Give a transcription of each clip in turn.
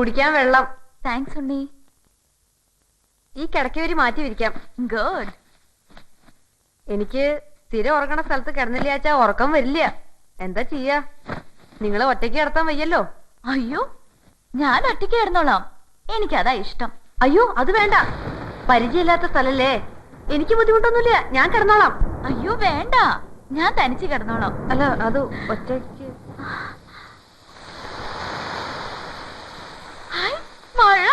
കുടിക്കാൻ വെള്ളം. താങ്ക്സ് ഉണ്ണി. ഈ കിടക്കവരി മാറ്റി വിരിക്കാം. ഗുഡ്. എനിക്ക് സ്ഥിരം ഉറങ്ങണ സ്ഥലത്ത് കിടന്നില്ലാച്ചാ ഉറക്കം വരില്ല. എന്താ ചെയ്യാ? നിങ്ങളെ ഒറ്റയ്ക്ക് കിടത്താൻ വയ്യല്ലോ. അയ്യോ, ഞാൻ ഒറ്റയ്ക്ക് കിടന്നോളാം. എനിക്കതാ ഇഷ്ടം. അയ്യോ, അത് വേണ്ട. പരിചയമില്ലാത്ത സ്ഥലല്ലേ. എനിക്ക് ബുദ്ധിമുട്ടൊന്നുമില്ല, ഞാൻ കിടന്നോളാം. അയ്യോ വേണ്ട, ഞാൻ തനിച്ച് കിടന്നോളാം. അല്ല, അത് ഒറ്റയ്ക്ക്. മഴ.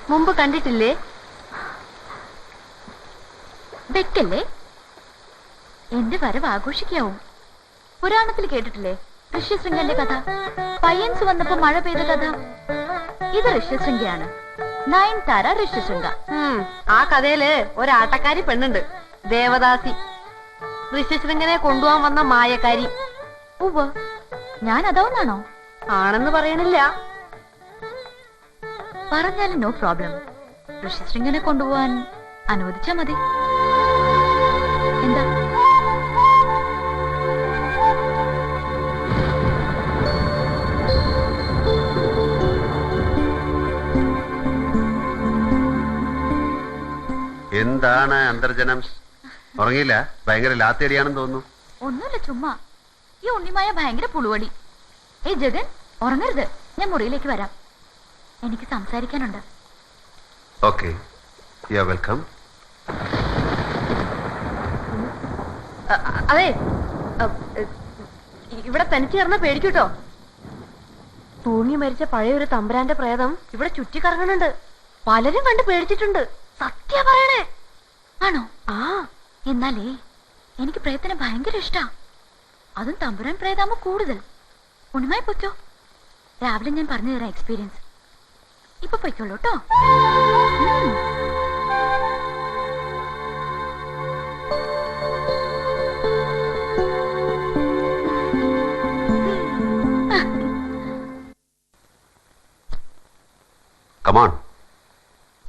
മുമ്പ് കണ്ടിട്ടില്ലേ? വെക്കല്ലേ, എന്റെ വരവ് ആഘോഷിക്കാവും. പുരാണത്തിൽ കേട്ടിട്ടില്ലേ ഋഷ്യശൃംഗന്റെ കഥ? പയ്യൻസ് വന്നപ്പോ മഴ പെയ്ത കഥ. ഇത് ഋഷ്യശൃംഗയാണ്. നയൻതാര ഋഷ്യശൃംഗ. ആ കഥയില് ഒരാട്ടക്കാരി പെണ്ണുണ്ട്, ദേവദാസി. ഋഷ്യശൃംഗനെ കൊണ്ടുപോകാൻ വന്ന മായക്കാരി. ഉവ്വ്, ഞാൻ അതാവുന്നാണോ? ആണെന്ന് പറയണില്ല. പറഞ്ഞാലും നോ പ്രോബ്ലം. ഋഷ്യശൃംഗനെ കൊണ്ടുപോവാൻ അനുവദിച്ചാ മതി. എന്താ? എന്താണ് അന്തർജനം? ഉറങ്ങിയില്ല? ഭയങ്കര ലാത്തേടിയാണെന്ന് തോന്നുന്നു. ഒന്നുമില്ല, ചുമ്മാ. ഈ ഉണ്ണിമായ ഭയങ്കര പുളുവടി. ഏയ് ജഗൻ, ഉറങ്ങരുത്. ഞാൻ മുറിയിലേക്ക് വരാം, എനിക്ക് സംസാരിക്കാനുണ്ട്. Okay, you are welcome. അതെ, ഇവിടെ തനിച്ച് കിടന്ന പേടിക്കൂട്ടോ. തൂങ്ങി മരിച്ച പഴയ ഒരു തമ്പുരാന്റെ പ്രേതം ഇവിടെ ചുറ്റിക്കറങ്ങണുണ്ട്. പലരും കണ്ട് പേടിച്ചിട്ടുണ്ട്. സത്യ പറയണേ. ആണോ? ആ, എന്നാലേ എനിക്ക് പ്രേതത്തിനെ ഭയങ്കര ഇഷ്ടാ. അതും തമ്പുരാൻ പ്രേതാമോ കൂടുതൽ. ഉണ്ണിമായി പൊയ്ക്കോ, രാവിലെ ഞാൻ പറഞ്ഞു തരാം എക്സ്പീരിയൻസ്. ഇപ്പൊ പൊയ്ക്കോളൂ കേട്ടോ. കമോൺ.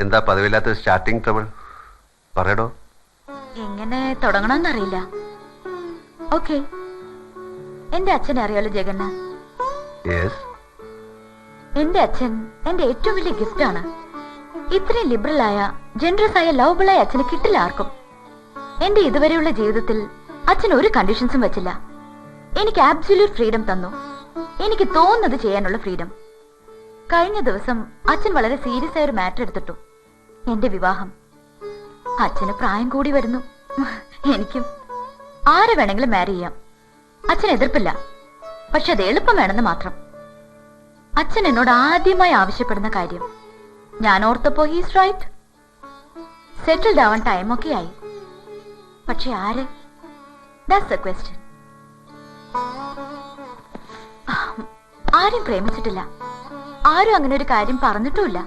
എന്താ പതിവില്ലാത്ത സ്റ്റാർട്ടിങ് ട്രബിൾ? പറയടോ. എങ്ങനെ തുടങ്ങണമെന്നറിയില്ല. ഓക്കെ, എന്റെ അച്ഛനെ അറിയാലോ ജഗന്? യെസ്. എന്റെ അച്ഛൻ എന്റെ ഏറ്റവും വലിയ ഗിഫ്റ്റ് ആണ്. ഇത്രയും ലിബറൽ ആയ, ജനറസ് ആയ, ലവബിളായ അച്ഛനെ കിട്ടില്ല ആർക്കും. എന്റെ ഇതുവരെയുള്ള ജീവിതത്തിൽ അച്ഛൻ ഒരു കണ്ടീഷൻസും വെച്ചില്ല. എനിക്ക് ആബ്സല്യൂട്ട് ഫ്രീഡം തന്നു. എനിക്ക് തോന്നുന്നത് ചെയ്യാനുള്ള ഫ്രീഡം. കഴിഞ്ഞ ദിവസം അച്ഛൻ വളരെ സീരിയസ് ആയ ഒരു മാറ്റർ എടുത്തിട്ടു, എന്റെ വിവാഹം. അച്ഛന് പ്രായം കൂടി വരുന്നു. എനിക്കും ആരെ വേണമെങ്കിലും മാരി ചെയ്യാം. അച്ഛൻ എതിർപ്പില്ല, പക്ഷെ അത് എളുപ്പം വേണമെന്ന് മാത്രം. അച്ഛൻ എന്നോട് ആദ്യമായി ആവശ്യപ്പെടുന്ന കാര്യം, ഞാൻ ഓർത്തപ്പോ ഹീസ് റൈറ്റ്, സെറ്റിൽഡ് ആവാൻ ടൈമൊക്കെ ആയി. പക്ഷെ ആര്? That's the question. ആരും പ്രേമിച്ചിട്ടില്ല, ആരും അങ്ങനെ ഒരു കാര്യം പറഞ്ഞിട്ടുമില്ല.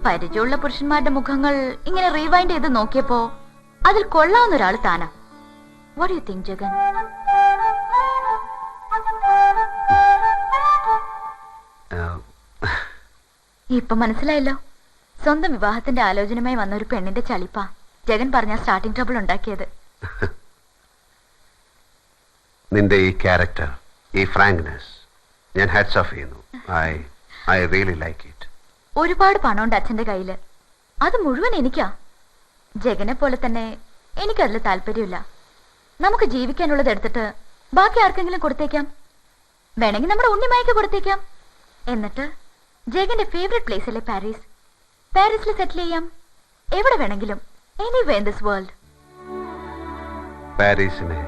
പരിചയമുള്ള പുരുഷന്മാരുടെ മുഖങ്ങൾ ഇങ്ങനെ റീവൈൻഡ് ചെയ്ത് നോക്കിയപ്പോ അതിൽ കൊള്ളാവുന്ന ഒരാൾ താനാ. What you think Jagan? ഇപ്പൊ മനസ്സിലായല്ലോ, സ്വന്തം വിവാഹത്തിന്റെ ആലോചനയുമായി വന്ന ഒരു പെണ്ണിന്റെ ചളിപ്പാ ജഗൻ പറഞ്ഞ സ്റ്റാർട്ടിംഗ് ട്രബിൾ ഉണ്ടാക്കിയത്. നിന്റെ ഈ ക്യാരക്ടർ, ഈ ഫ്രാങ്ക്നെസ് ഞാൻ ഹാറ്റ്സ് ഓഫ് ചെയ്യുന്നു. I really like it. ഒരുപാട് പണമുണ്ട് അച്ഛന്റെ കയ്യില്, അത് മുഴുവൻ എനിക്കാ. ജഗനെ പോലെ തന്നെ എനിക്കതിൽ താല്പര്യമില്ല. നമുക്ക് ജീവിക്കാനുള്ളത് എടുത്തിട്ട് ബാക്കി ആർക്കെങ്കിലും കൊടുത്തേക്കാം. വേണമെങ്കിൽ നമ്മുടെ ഉണ്ണിമായ്ക്ക് കൊടുത്തേക്കാം. എന്നിട്ട് ജഗന്റെ ഫേവറേറ്റ് പ്ലേസിലെ പാരീസ്, പാരീസിൽ സെറ്റിൽ ചെയ്യാം. എവിടെ വേണമെങ്കിലും, എനിവേ ഇൻ ദിസ് വേൾഡ്. പാരീസിനെ,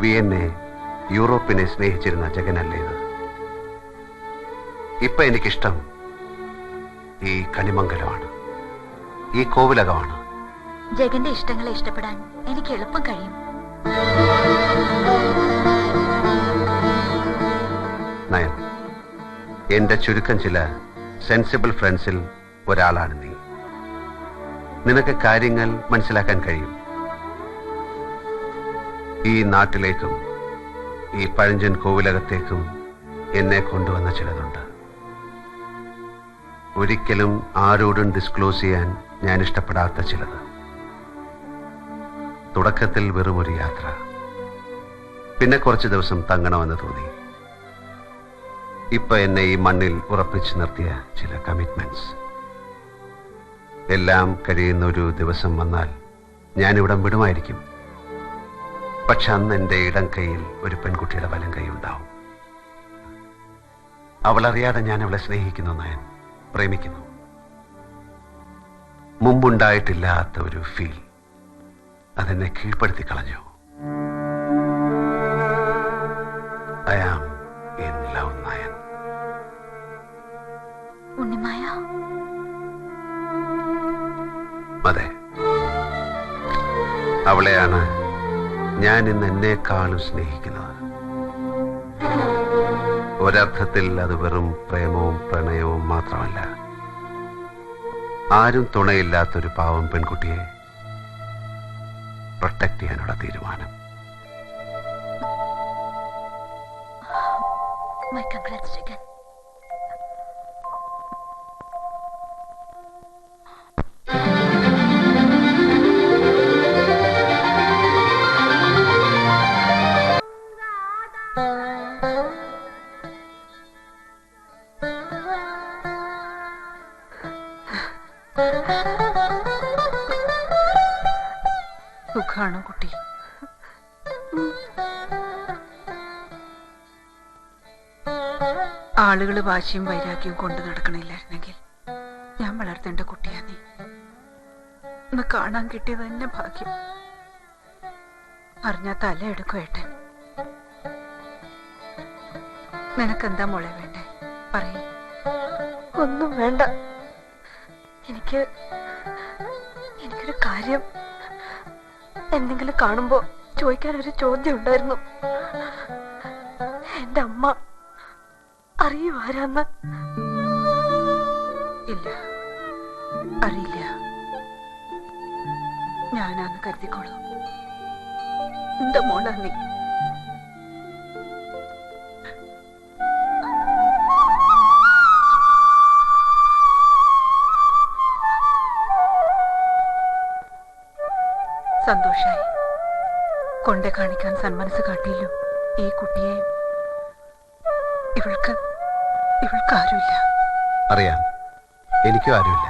വിയന്നെ, യൂറോപ്പിനെ സ്നേഹിച്ചിരുന്ന ജഗനല്ലേ ഇത്? ഇപ്പൊ എനിക്കിഷ്ടം ഈ കണിമംഗലമാണ്, ഈ കോവിലകമാണ്. ജഗന്റെ ഇഷ്ടങ്ങളെ ഇഷ്ടപ്പെടാൻ എനിക്ക് എളുപ്പം കഴിയും. നയൻ, എന്റെ ചുരുക്കം ചില സെൻസിബിൾ ഫ്രണ്ട്സിൽ ഒരാളാണ് നീ. നിനക്ക് കാര്യങ്ങൾ മനസ്സിലാക്കാൻ കഴിയും. ഈ നാട്ടിലേക്കും ഈ പഴഞ്ചൻ കോവിലകത്തേക്കും എന്നെ കൊണ്ടുവന്ന ചിലതുണ്ട്. ഒരിക്കലും ആരോടും ഡിസ്ക്ലോസ് ചെയ്യാൻ ഞാൻ ഇഷ്ടപ്പെടാത്ത ചിലത്. തുടക്കത്തിൽ വെറും ഒരു യാത്ര, പിന്നെ കുറച്ച് ദിവസം തങ്ങണമെന്ന് തോന്നി. ഇപ്പൊ എന്നെ ഈ മണ്ണിൽ ഉറപ്പിച്ചു നിർത്തിയ ചില കമ്മിറ്റ്മെന്റ്സ്. എല്ലാം കഴിയുന്ന ഒരു ദിവസം വന്നാൽ ഞാനിവിടം വിടുമായിരിക്കും. പക്ഷെ അന്ന് എൻ്റെ ഇടം കൈയിൽ ഒരു പെൺകുട്ടിയുടെ വലം കൈ ഉണ്ടാവും. അവളറിയാതെ ഞാൻ അവളെ സ്നേഹിക്കുന്നു, നയൻ പ്രേമിക്കുന്നു. മുമ്പുണ്ടായിട്ടില്ലാത്ത ഒരു ഫീൽ അതെന്നെ കീഴ്പ്പെടുത്തി കളഞ്ഞു. I am in love, nine. Unnimaya, അതെ, അവളെയാണ് ഞാൻ ഇന്ന് എന്നെക്കാളും സ്നേഹിക്കുന്നത്. ഒരർത്ഥത്തിൽ അത് വെറും പ്രേമവും പ്രണയവും മാത്രമല്ല, ആരും തുണയില്ലാത്തൊരു പാവം പെൺകുട്ടിയെ പ്രൊട്ടക്ട് ചെയ്യാനുള്ള തീരുമാനം. my congrats again. സുഖാണോ കുട്ടി? ആളുകൾ വാശിയും വൈരാഗ്യവും കൊണ്ട് നടക്കണില്ലായിരുന്നെങ്കിൽ ഞാൻ വളർത്തേണ്ട കുട്ടിയാ നീ. ഒന്ന് കാണാൻ കിട്ടിയത് തന്നെ ഭാഗ്യം. അറിഞ്ഞാ തല എടുക്കും ഏട്ടൻ. നിനക്കെന്താ മോളെ വേണ്ടേ? പറയേ. ഒന്നും വേണ്ട. എനിക്കൊരു കാര്യം എന്തെങ്കിലും കാണുമ്പോ ചോദിക്കാൻ ഒരു ചോദ്യം ഉണ്ടായിരുന്നു. എന്റെ അമ്മ അറിയൂ ആരാന്ന്? ഇല്ല, അറിയില്ല. ഞാനാന്ന് കരുതിക്കോളൂ. എന്റെ മോളാ നീ. സന്തോഷായി. കൊണ്ടേ കാണിക്കാൻ സന്മനസ് കാട്ടിയല്ലോ ഈ കുട്ടിയെ. ഇവൾക്ക് ആരുമില്ല. അറിയാം, എനിക്കും ആരുമില്ല.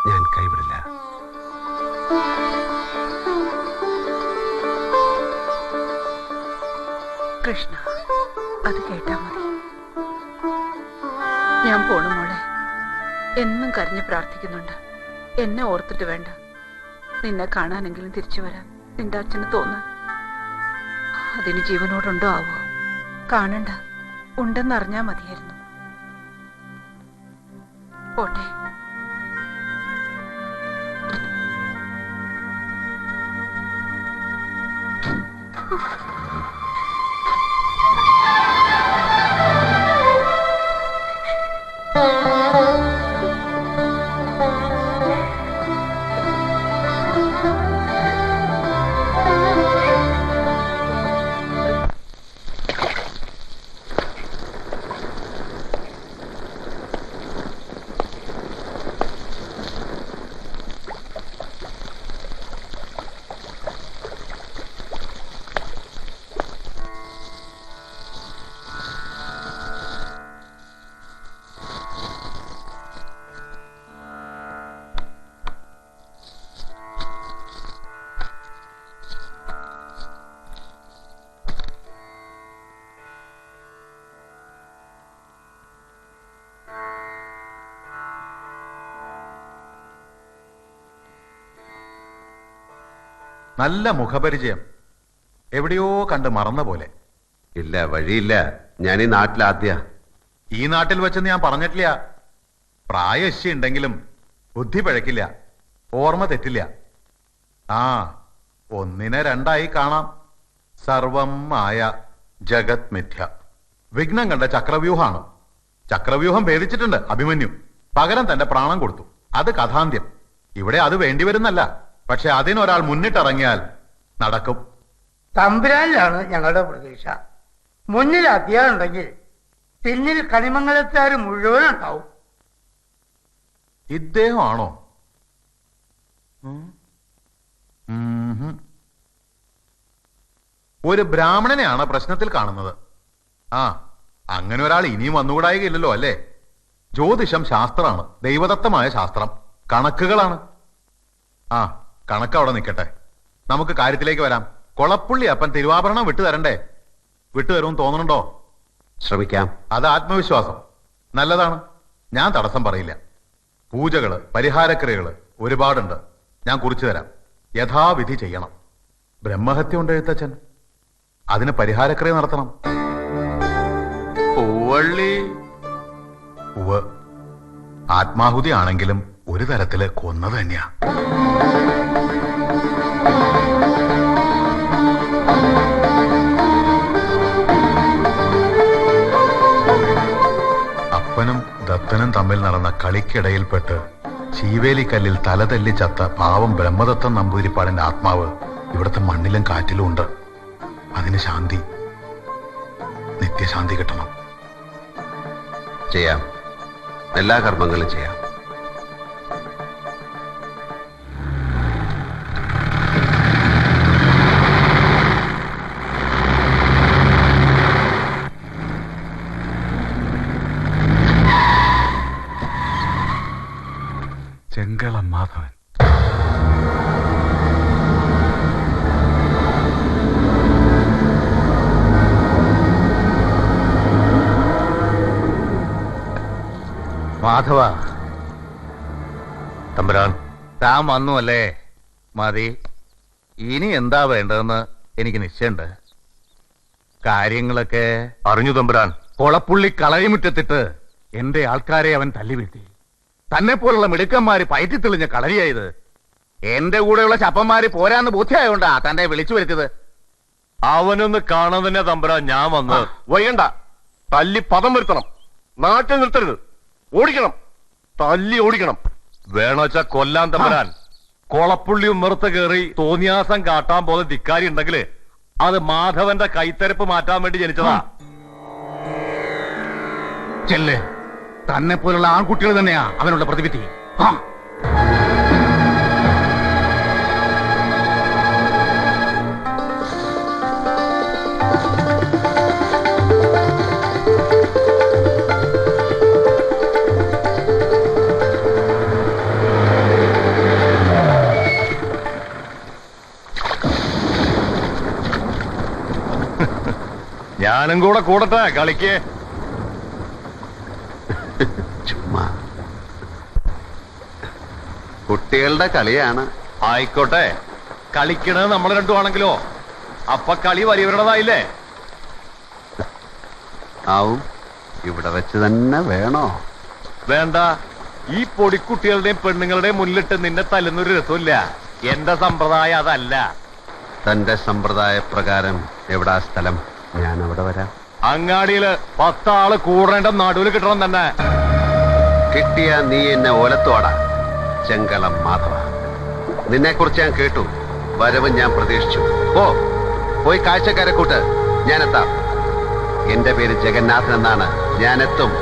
ഞാൻ കൈവിടില്ല. കൃഷ്ണ, അത് കേട്ടാ മതി. ഞാൻ പോണു മോളെ. എന്നും കരഞ്ഞ് പ്രാർത്ഥിക്കുന്നുണ്ട്. എന്നെ ഓർത്തിട്ട് വേണ്ട. നിന്നെ കാണാനെങ്കിലും തിരിച്ചു വരാൻ നിന്റെ അച്ഛന് തോന്നാൻ. അതിന് ജീവനോടുണ്ടോ ആവോ? കാണണ്ട, ഉണ്ടെന്നറിഞ്ഞാ മതിയായിരുന്നു. പോട്ടെ. നല്ല മുഖപരിചയം. എവിടെയോ കണ്ട് മറന്ന പോലെ. ഇല്ല, വഴിയില്ല. ഞാൻ ഈ നാട്ടിലാദ്യ. ഈ നാട്ടിൽ വെച്ചെന്ന് ഞാൻ പറഞ്ഞിട്ടില്ല. പ്രായശി ഉണ്ടെങ്കിലും ബുദ്ധി പിഴക്കില്ല, ഓർമ്മ തെറ്റില്ല. ആ, ഒന്നിനെ രണ്ടായി കാണാം. സർവം മായ, ജഗത് മിഥ്യ. വിഘ്നം കണ്ട ചക്രവ്യൂഹമാണ്. ചക്രവ്യൂഹം ഭേദിച്ചിട്ടുണ്ട് അഭിമന്യു. പകരം തന്റെ പ്രാണം കൊടുത്തു. അത് കഥാന്ത്യം. ഇവിടെ അത് വേണ്ടിവരുന്നല്ല. പക്ഷെ അതിനൊരാൾ മുന്നിട്ടിറങ്ങിയാൽ നടക്കും. തമ്പുരാനിലാണ് ഞങ്ങളുടെ പ്രതീക്ഷ. മുന്നിൽ അധ്യായം ഉണ്ടെങ്കിൽ പിന്നിൽ കണിമംഗലത്തുകാർ മുഴുവൻ ഉണ്ടാവും. ഇദ്ദേഹമാണോ? ഒരു ബ്രാഹ്മണനെയാണ് പ്രശ്നത്തിൽ കാണുന്നത്. ആ, അങ്ങനെ ഒരാൾ ഇനിയും വന്നുകൂടായികയില്ലല്ലോ അല്ലേ? ജ്യോതിഷം ശാസ്ത്രമാണ്, ദൈവദത്തമായ ശാസ്ത്രം. കണക്കുകളാണ്. ആ, കണക്ക് അവിടെ നിൽക്കട്ടെ. നമുക്ക് കാര്യത്തിലേക്ക് വരാം. കൊളപ്പുള്ളി അപ്പൻ തിരുവാഭരണം വിട്ടു തരണ്ടേ? വിട്ടുതരുമെന്ന് തോന്നുന്നുണ്ടോ? ശ്രമിക്കാം. അത് ആത്മവിശ്വാസം. നല്ലതാണ്, ഞാൻ തടസ്സം പറയില്ല. പൂജകള്, പരിഹാരക്രിയകള് ഒരുപാടുണ്ട്. ഞാൻ കുറിച്ചു തരാം. യഥാവിധി ചെയ്യണം. ബ്രഹ്മഹത്യ ഉണ്ട് എഴുത്തച്ഛൻ, അതിന് പരിഹാരക്രിയ നടത്തണം. പൂവള്ളി ഉവ്, ആത്മാഹുതി ആണെങ്കിലും ഒരു തരത്തില് കൊന്നത് തന്നെയാ. അപ്പനും ദത്തനും തമ്മിൽ നടന്ന കളിക്കിടയിൽപ്പെട്ട് ശീവേലിക്കല്ലിൽ തലതല്ലി ചത്ത പാവം ബ്രഹ്മദത്തൻ നമ്പൂതിരിപ്പാടിന്റെ ആത്മാവ് ഇവിടുത്തെ മണ്ണിലും കാറ്റിലും ഉണ്ട്. അതിന് ശാന്തി, നിത്യശാന്തി കിട്ടണം. ചെയ്യാം, എല്ലാ കർമ്മങ്ങളും ചെയ്യാം. ചെങ്കളം മാധവൻ. മാധവ തമ്പുരാൻ, താൻ വന്നു അല്ലേ? മതി. ഇനി എന്താ വേണ്ടതെന്ന് എനിക്ക് നിശ്ചയുണ്ട്. കാര്യങ്ങളൊക്കെ അറിഞ്ഞു തമ്പുരാൻ. കൊളപ്പുള്ളി കളരിമുറ്റത്തിട്ട് എന്റെ ആൾക്കാരെ അവൻ തല്ലി വീഴ്ത്തി. തന്നെ പോലുള്ള മിടുക്കന്മാര് പയറ്റിത്തെളിഞ്ഞ കളരിയായത്. എന്റെ കൂടെയുള്ള ചപ്പന്മാര് പോരാന്ന് ബോധ്യമായോണ്ടാ തന്റെ വിളിച്ചു വരുത്തിയത്. അവനൊന്ന് കാണാൻ തന്നെ തമ്പുരാൻ ഞാൻ വന്ന്. വൈകണ്ട, തല്ലി പദം വരുത്തണം. നാട്ടിൽ നിർത്തരുത്, ഓടിക്കണം. തല്ലി ഓടിക്കണം. വേണോച്ചാ കൊല്ലാൻ തമ്പുരാൻ. കൊളപ്പുള്ളിയും നിർത്ത് കയറി തോന്നിയാസം കാട്ടാൻ പോലെ ധിക്കാരി ഉണ്ടെങ്കില് അത് മാധവന്റെ കൈത്തരപ്പ് മാറ്റാൻ വേണ്ടി ജനിച്ചതാ. ചെല്ല്. തന്നെ പോലുള്ള ആൺകുട്ടികൾ തന്നെയാ അവനുള്ള പ്രതിവിധി. ഞാനും കൂടെ കൂടട്ടെ കളിക്ക്. ചുമ്മാ കുട്ടികളുടെ കളിയാണ്. ആയിക്കോട്ടെ, കളിക്കണത് നമ്മൾ രണ്ടുമാണെങ്കിലോ അപ്പൊ കളി വലിയവരുടേതായില്ലേ? ആവും. ഇവിടെ വെച്ച് തന്നെ വേണോ? വേണ്ട, ഈ പൊടിക്കുട്ടികളുടെയും പെണ്ണുങ്ങളുടെയും മുന്നിലിട്ട് നിന്നെ തല്ലുന്നൊരു രസമില്ല. എന്റെ സമ്പ്രദായം അതല്ല. തന്റെ സമ്പ്രദായ പ്രകാരം എവിടാ സ്ഥലം? ഞാൻ അവിടെ വരാം. അങ്ങാടിയില് 10 ആള് കൂടേണ്ട നടുവിൽ കിട്ടണം തന്നെ. കിട്ടിയ നീ എന്നെ ഓലത്തോടാ. ചെങ്കളം മാധവ, നിന്നെ കുറിച്ച് ഞാൻ കേട്ടു. വരവ് ഞാൻ പ്രതീക്ഷിച്ചു. പോയി കാഴ്ചക്കാരെ കൂട്ട്. ഞാനെത്താം. എന്റെ പേര് ജഗന്നാഥൻ എന്നാണ്. ഞാനെത്തും.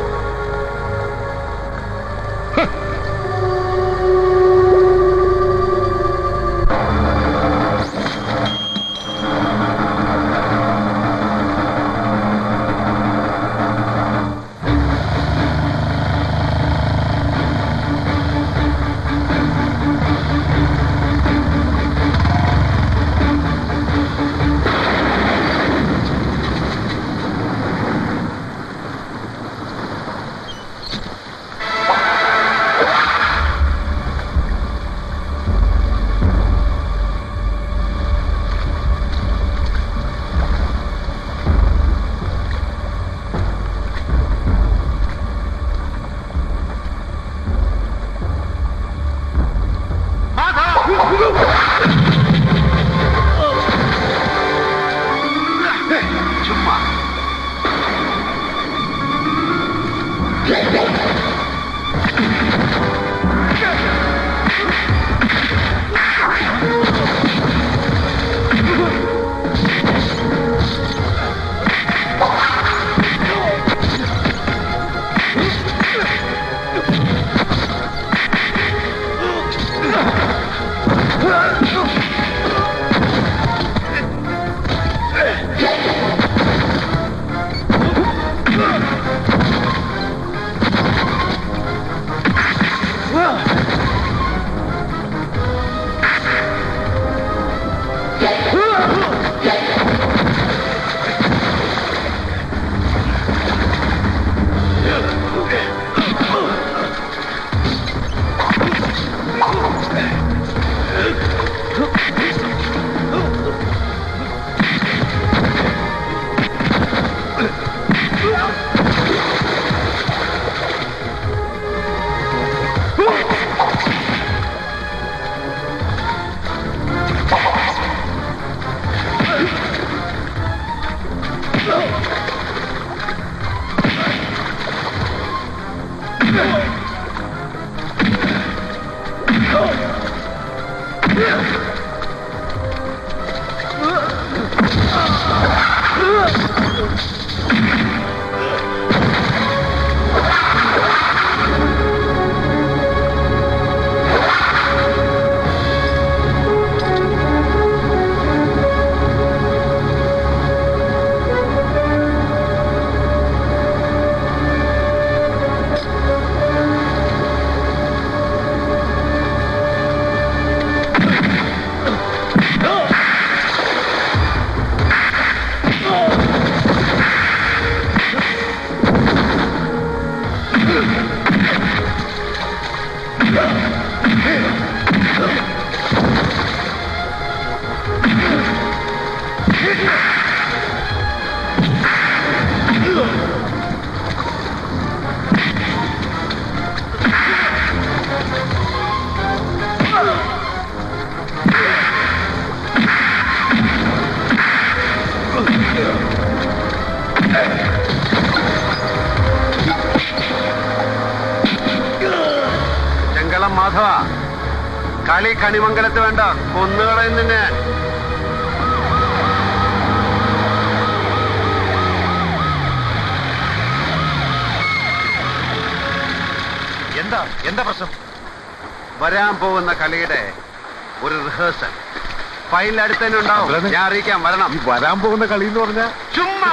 ചെങ്കളം മാധവ, കളി കണിമംഗലത്ത് വേണ്ട, കൊന്നുകളയും നിന്നെ. എന്താ പ്രശ്നം? വരാൻ പോകുന്ന കളിയുടെ ഒരു റിഹേഴ്സൽ ഫൈനൽ അടുത്ത് തന്നെ ഉണ്ടാവും. ഞാൻ അറിയിക്കാം, വരണം. വരാൻ പോകുന്ന കളി എന്ന് പറഞ്ഞാ ചുമ്മാ